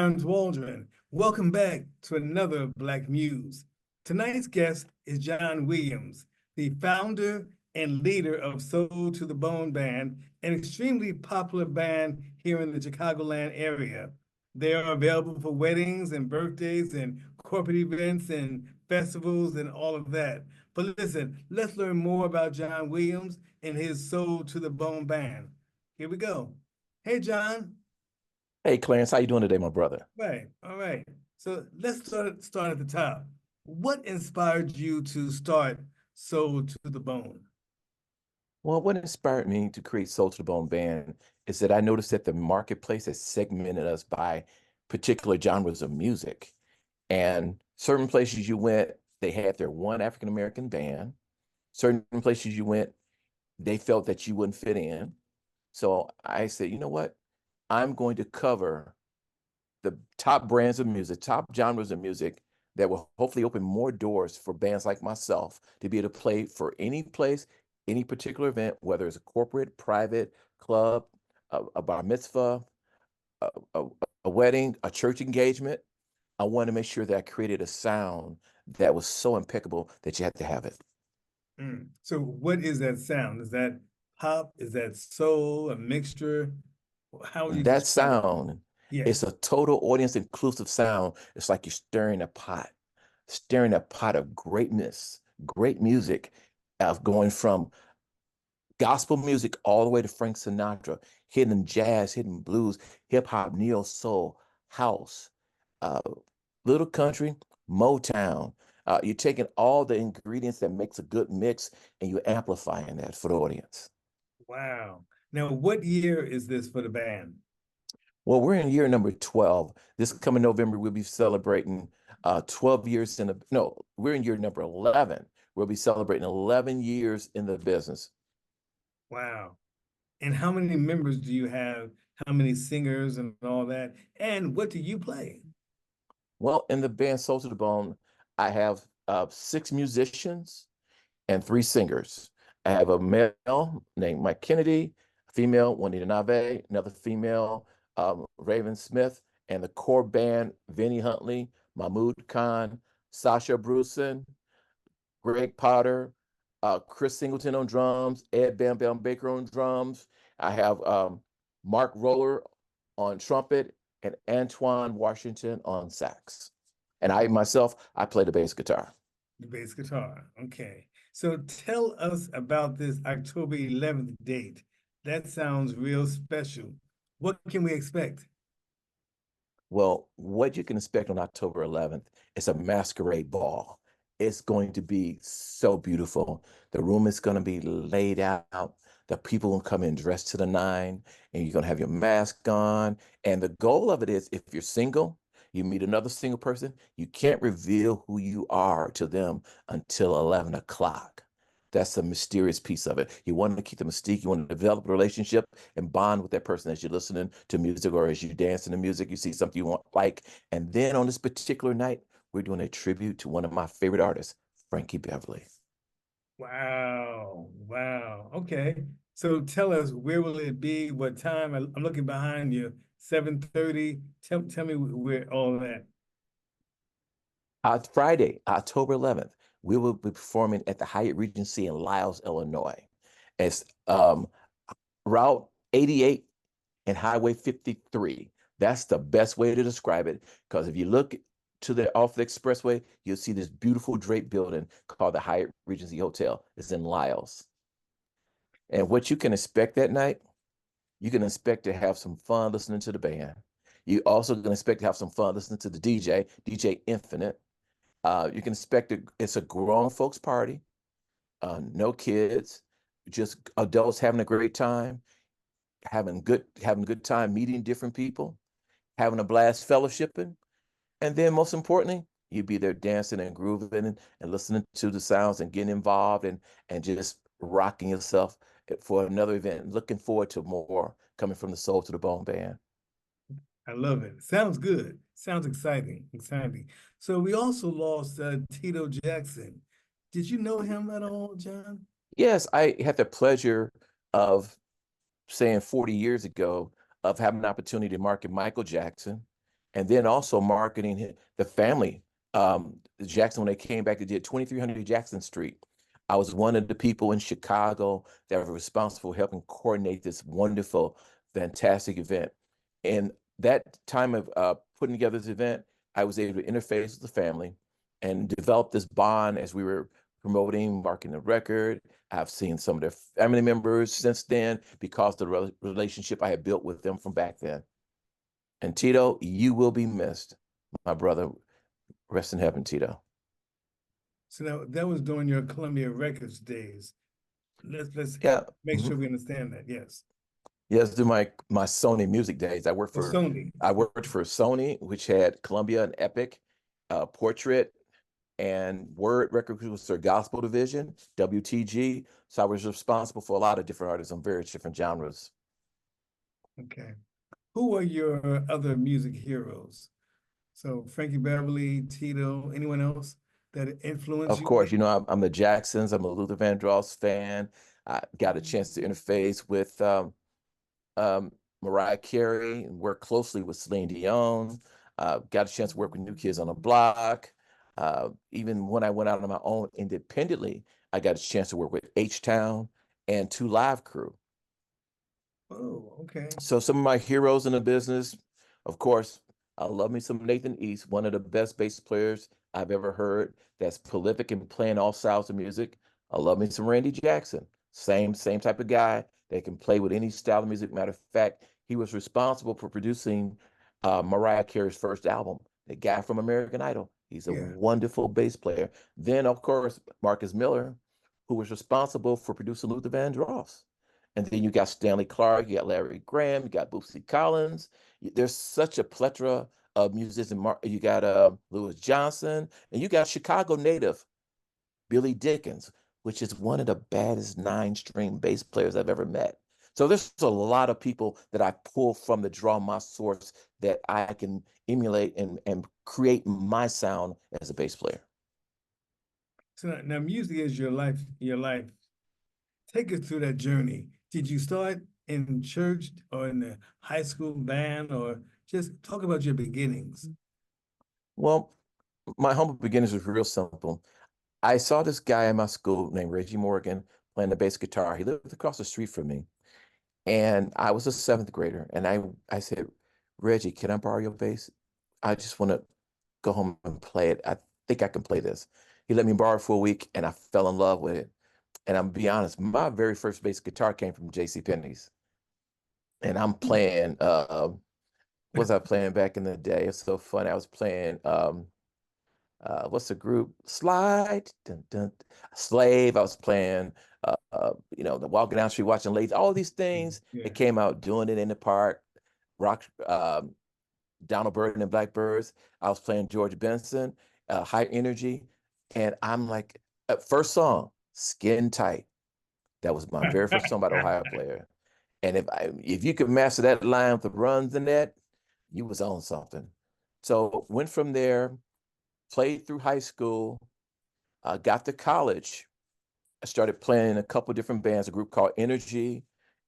Clarence Waldron. Welcome back to another Black Muse. Tonight's guest is John Williams, the founder and leader of Soul to the Bone Band, an extremely popular band here in the Chicagoland area. They are available for weddings and birthdays and corporate events and festivals and all of that. But listen, let's learn more about John Williams and his Soul to the Bone Band. Here we go. Hey, John. Hey, Clarence, how you doing today, my brother? Right. All right. So let's start at the top. What inspired you to start Soul to the Bone? Well, what inspired me to create Soul to the Bone Band is that I noticed that the marketplace has segmented us by particular genres of music. And certain places you went, they had their one African American band. Certain places you went, they felt that you wouldn't fit in. So I said, you know what? I'm going to cover the top brands of music, top genres of music that will hopefully open more doors for bands like myself to be able to play for any place, any particular event, whether it's a corporate, private, club, a bar mitzvah, a, a, a wedding, a church engagement. I wanted to make sure that I created a sound that was so impeccable that you had to have it. So what is that sound? Is that pop? Is that soul, a mixture? How would you That describe it? sound, Yeah. it's a total audience inclusive sound. It's like you're stirring a pot of greatness, great music, of going from gospel music all the way to Frank Sinatra, hidden jazz, hidden blues, hip hop, neo soul, house, uh, little country, Motown. You're taking all the ingredients that makes a good mix and you're amplifying that for the audience. Wow. Now, what year is this for the band? Well, we're in year number 12. This coming November, we'll be celebrating 12 years in the, no, we're in year number 11. We'll be celebrating 11 years in the business. Wow. And how many members do you have? How many singers and all that? And what do you play? Well, in the band Soul to the Bone, I have 6 musicians and 3 singers. I have a male named Mike Kennedy, a female, Juanita Nave, another female, Raven Smith, and the core band, Vinnie Huntley, Mahmoud Khan, Sasha Bruson, Greg Potter, Chris Singleton on drums, Ed Bam Bam Baker on drums. I have Mark Roller on trumpet and Antoine Washington on sax. And I myself, I play the bass guitar. The bass guitar. Okay. So tell us about this October 11th date. That sounds real special. What can we expect? Well, what you can expect on October 11th is a masquerade ball. It's going to be so beautiful. The room is going to be laid out. The people will come in dressed to the nine, and you're going to have your mask on. And the goal of it is if you're single, you meet another single person, you can't reveal who you are to them until 11 o'clock. That's the mysterious piece of it. You want to keep the mystique. You want to develop a relationship and bond with that person as you're listening to music or as you dance in the music. You see something you want like. And then on this particular night, we're doing a tribute to one of my favorite artists, Frankie Beverly. Wow. Wow. Okay. So tell us, where will it be? What time? I'm looking behind you. 7:30. Tell me where all that. Friday, October 11th, we will be performing at the Hyatt Regency in Lyles, Illinois. It's Route 88 and Highway 53. That's the best way to describe it, because if you look to the off the expressway, you'll see this beautiful draped building called the Hyatt Regency Hotel. It's in Lyles. And what you can expect that night, you can expect to have some fun listening to the band. You also can expect to have some fun listening to the DJ Infinite. You can expect it's a grown folks party, no kids, just adults having a great time, having good time meeting different people, having a blast fellowshipping, and then most importantly, you'd be there dancing and grooving and listening to the sounds and getting involved and just rocking yourself for another event. Looking forward to more coming from the Soul to the Bone band. I love it. Sounds good. Sounds exciting. Exciting. So we also lost Tito Jackson. Did you know him at all, John? Yes, I had the pleasure of saying 40 years ago of having an opportunity to market Michael Jackson and then also marketing the family. Jackson, when they came back, they did 2300 Jackson Street. I was one of the people in Chicago that were responsible for helping coordinate this wonderful, fantastic event. And that time of putting together this event, I was able to interface with the family and develop this bond as we were promoting, marketing the record. I've seen some of their family members since then because of the relationship I had built with them from back then. And Tito, you will be missed, my brother. Rest in heaven, Tito. So now that was during your Columbia Records days. Let's Yeah. make sure we understand that. Yes. Yes, through my Sony music days. I worked For for Sony. Sony, which had Columbia and Epic, Portrait, and Word Record, which was their gospel division, WTG. So I was responsible for a lot of different artists on various different genres. Okay. Who are your other music heroes? So Frankie Beverly, Tito, anyone else that influenced Of you? course, you know, I'm the Jacksons. I'm a Luther Vandross fan. I got a chance to interface with Mariah Carey and work closely with Celine Dion. Got a chance to work with New Kids on the Block. Even when I went out on my own independently, I got a chance to work with H-Town and 2 Live Crew. Oh, okay. So some of my heroes in the business, of course, I love me some Nathan East, one of the best bass players I've ever heard that's prolific and playing all styles of music. I love me some Randy Jackson, same type of guy that can play with any style of music. Matter of fact, he was responsible for producing Mariah Carey's first album, the guy from American Idol. He's a wonderful bass player. Then, of course, Marcus Miller, who was responsible for producing Luther Vandross. And then you got Stanley Clarke, you got Larry Graham, you got Bootsy Collins. There's such a plethora of musicians. You got Louis Johnson, and you got Chicago native Billy Dickens, which is one of the baddest 9-string bass players I've ever met. So there's a lot of people that I pull from the draw my source that I can emulate and create my sound as a bass player. So now music is your life, your life. Take us through that journey. Did you start in church or in the high school band, or just talk about your beginnings? Well, my humble beginnings was real simple. I saw this guy in my school named Reggie Morgan playing the bass guitar. He lived across the street from me. And I was a 7th grader. And I said, Reggie, can I borrow your bass? I just want to go home and play it. I think I can play this. He let me borrow it for a week and I fell in love with it. And I'm be honest, my very first bass guitar came from J.C. Penney's. And I'm playing, what was I playing back in the day? It's so funny. I was playing, what's the group? Slide, dun, dun, Slave. I was playing, you know, the Walking Down the Street, Watching Ladies, all these things. It came out doing it in the park. Rock, Donald Byrd and Blackbirds. I was playing George Benson, High Energy, and I'm like, first song, Skin Tight. That was my very first song by the Ohio Player. And if you could master that line with the runs in that, you was on something. So went from there, played through high school, got to college. I started playing in a couple different bands, a group called Energy,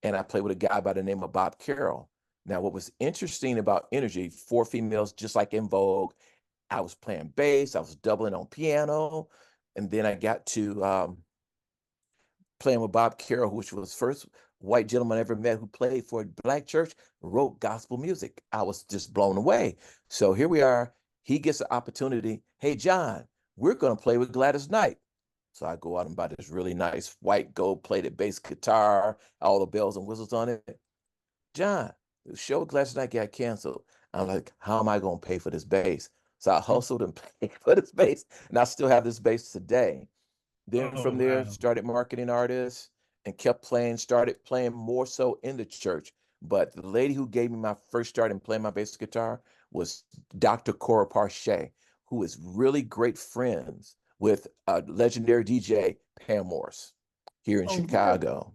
and I played with a guy by the name of Bob Carroll. Now, what was interesting about Energy, 4 females, just like In Vogue, I was playing bass, I was doubling on piano, and then I got to playing with Bob Carroll, which was the first white gentleman I ever met who played for a black church, wrote gospel music. I was just blown away. So here we are. He gets the opportunity. Hey, John, we're going to play with Gladys Knight. So I go out and buy this really nice white gold-plated bass guitar, all the bells and whistles on it. John, the show with Gladys Knight got canceled. I'm like, how am I going to pay for this bass? So I hustled and paid for this bass, and I still have this bass today. Then Oh, from there, wow. started marketing artists and kept playing, started playing more so in the church. But the lady who gave me my first start in playing my bass guitar was Dr. Cora Parche, who is really great friends with legendary DJ Pam Morse here in Oh, really? Chicago.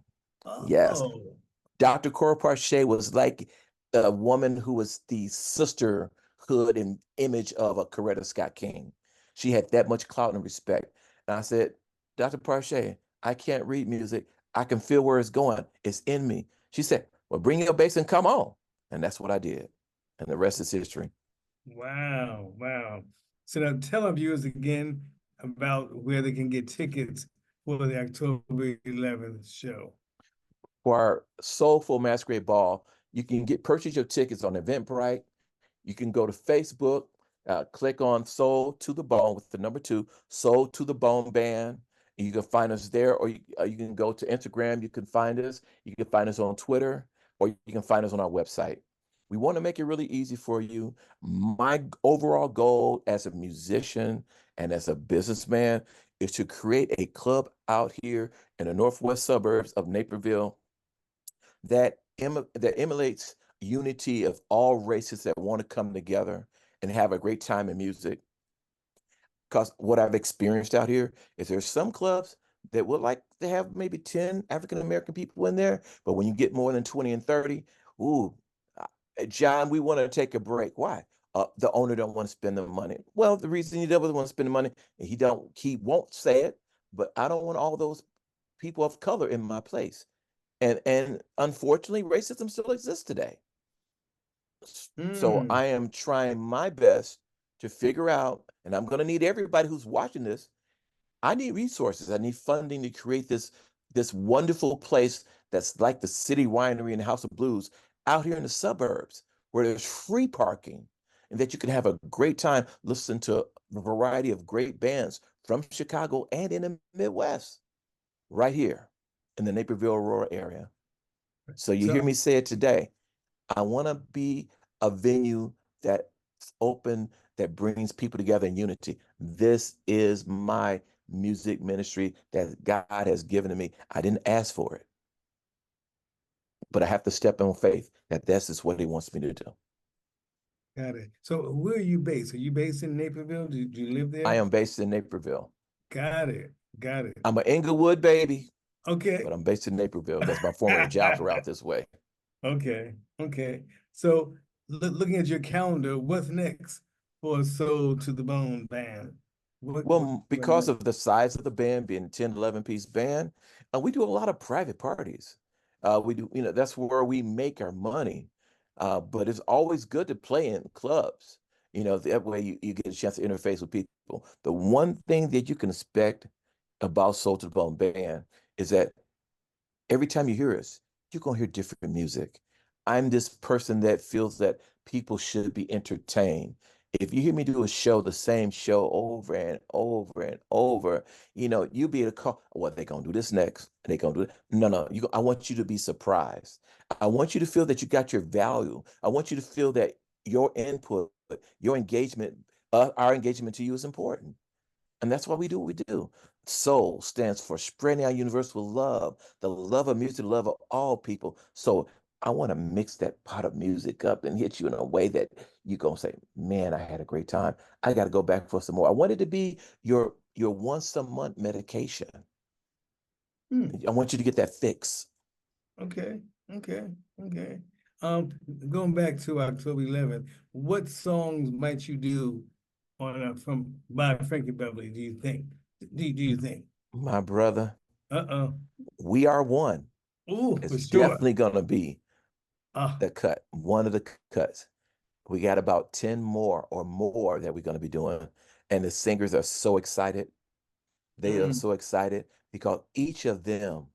Yes. Oh, Dr. Cora Parche was like a woman who was the sisterhood and image of a Coretta Scott King. She had that much clout and respect. And I said, Dr. Parche, I can't read music. I can feel where it's going. It's in me. She said, well, bring your bass and come on. And that's what I did. And the rest is history. Wow, wow. So now tell our viewers again about where they can get tickets for the October 11th show. For our Soulful Masquerade Ball, you can purchase your tickets on Eventbrite. You can go to Facebook, click on Soul to the Bone with the number two, Soul to the Bone Band. And you can find us there, or you can go to Instagram. You can find us. You can find us on Twitter, or you can find us on our website. We want to make it really easy for you. My overall goal as a musician and as a businessman is to create a club out here in the northwest suburbs of Naperville that emulates unity of all races that want to come together and have a great time in music. Because what I've experienced out here is there's some clubs that would like to have maybe 10 African American people in there, but when you get more than 20 and 30, ooh, John, we want to take a break. Why? The owner don't want to spend the money. Well, the reason he doesn't want to spend the money, he won't say it, but I don't want all those people of color in my place. And unfortunately, racism still exists today. So Mm, I am trying my best to figure out, and I'm going to need everybody who's watching this. I need resources. I need funding to create this wonderful place that's like the City Winery and House of Blues out here in the suburbs where there's free parking and that you can have a great time listening to a variety of great bands from Chicago and in the Midwest right here in the Naperville, Aurora area. So you hear so me say it today. I want to be a venue that's open, that brings people together in unity. This is my music ministry that God has given to me. I didn't ask for it, but I have to step in faith that this is what He wants me to do. got it. So where are you based? Are you based in Naperville? Do you live I there? am based in Naperville. Got it. Got it. I'm an Inglewood baby, Okay. but I'm based in Naperville because my former jobs were out this way. Okay. Okay. So looking at your calendar, what's next for Soul to the Bone band? Well, What because next? of the size of the band being 10, 11-piece band, we do a lot of private parties. We do, that's where we make our money. But it's always good to play in clubs. That way you get a chance to interface with people. The one thing that you can expect about Soul to the Bone Band is that every time you hear us, you're going to hear different music. I'm this person that feels that people should be entertained. If you hear me do a show, the same show over and over and over, you'll be able to call, what they going to do this next? They going to do it. No, no. I want you to be surprised. I want you to feel that you got your value. I want you to feel that your input, your engagement, our engagement to you is important. And that's why we do what we do. Soul stands for spreading our universal love, the love of music, the love of all people. So I want to mix that pot of music up and hit you in a way that you're going to say, man, I had a great time. I got to go back for some more. I want it to be your once a month medication. Hmm. I want you to get that fix. Okay. Okay. Okay. Um, Going back to October 11th, what songs might you do on from by Frankie Beverly, do you think? Do you think? My brother, Uh-oh. we are one. Oh, It's for sure. definitely going to be Ah, the cut, one of the cuts. We got about 10 more or more that we're going to be doing. And the singers are so excited. They are mm, so excited because each of them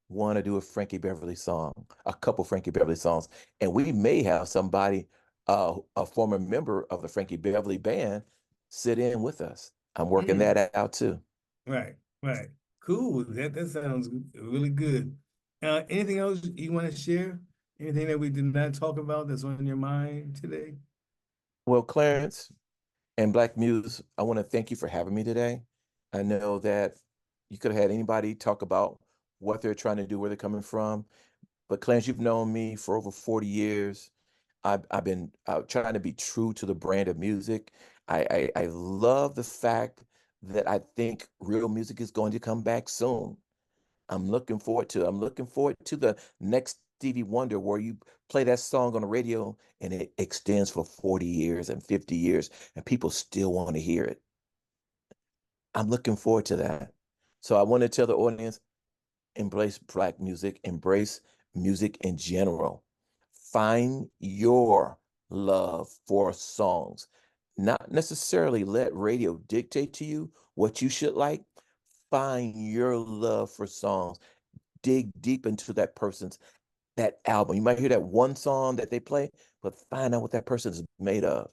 want to do a Frankie Beverly song, a couple Frankie Beverly songs. And we may have somebody, a former member of the Frankie Beverly band, sit in with us. I'm working mm. that out too. Right, right. Cool. That sounds really good. Anything else you want to share? Anything that we did not talk about that's on your mind today? Well, Clarence and Black Muse, I want to thank you for having me today. I know that you could have had anybody talk about what they're trying to do, where they're coming from. But Clarence, you've known me for over 40 years. I've been trying to be true to the brand of music. I love the fact that I think real music is going to come back soon. I'm looking forward to the next Stevie Wonder where you play that song on the radio and it extends for 40 years and 50 years and people still want to hear it. I'm looking forward to that. So I want to tell the audience, embrace Black music, embrace music in general. Find your love for songs. Not necessarily let radio dictate to you what you should like. Find your love for songs. Dig deep into that album. You might hear that one song that they play, but find out what that person is made of.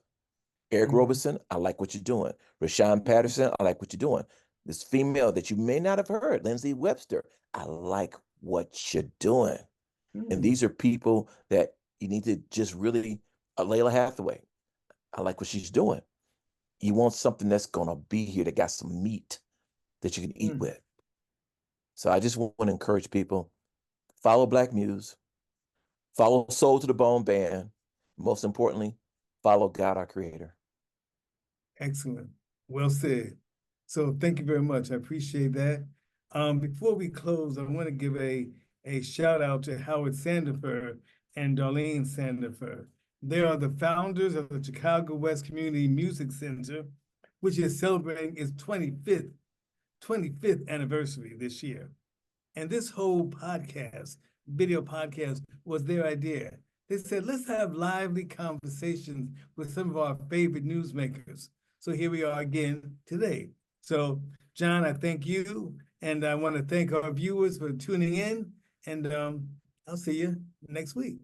Eric Roberson, I like what you're doing. Rashawn Patterson, I like what you're doing. This female that you may not have heard, Lindsay Webster, I like what you're doing. And these are people that you need to just really, Layla Hathaway, I like what she's doing. You want something that's going to be here that got some meat that you can eat with. So I just want to encourage people, follow Black Muse, follow Soul to the Bone Band. Most importantly, follow God, our creator. Excellent. Well said. So thank you very much. I appreciate that. Before we close, I want to give a shout out to Howard Sandifer and Darlene Sandifer. They are the founders of the Chicago West Community Music Center, which is celebrating its 25th anniversary this year. And this whole video podcast, was their idea. They said, let's have lively conversations with some of our favorite newsmakers. So here we are again today. So, John, I thank you, and I want to thank our viewers for tuning in, and I'll see you next week.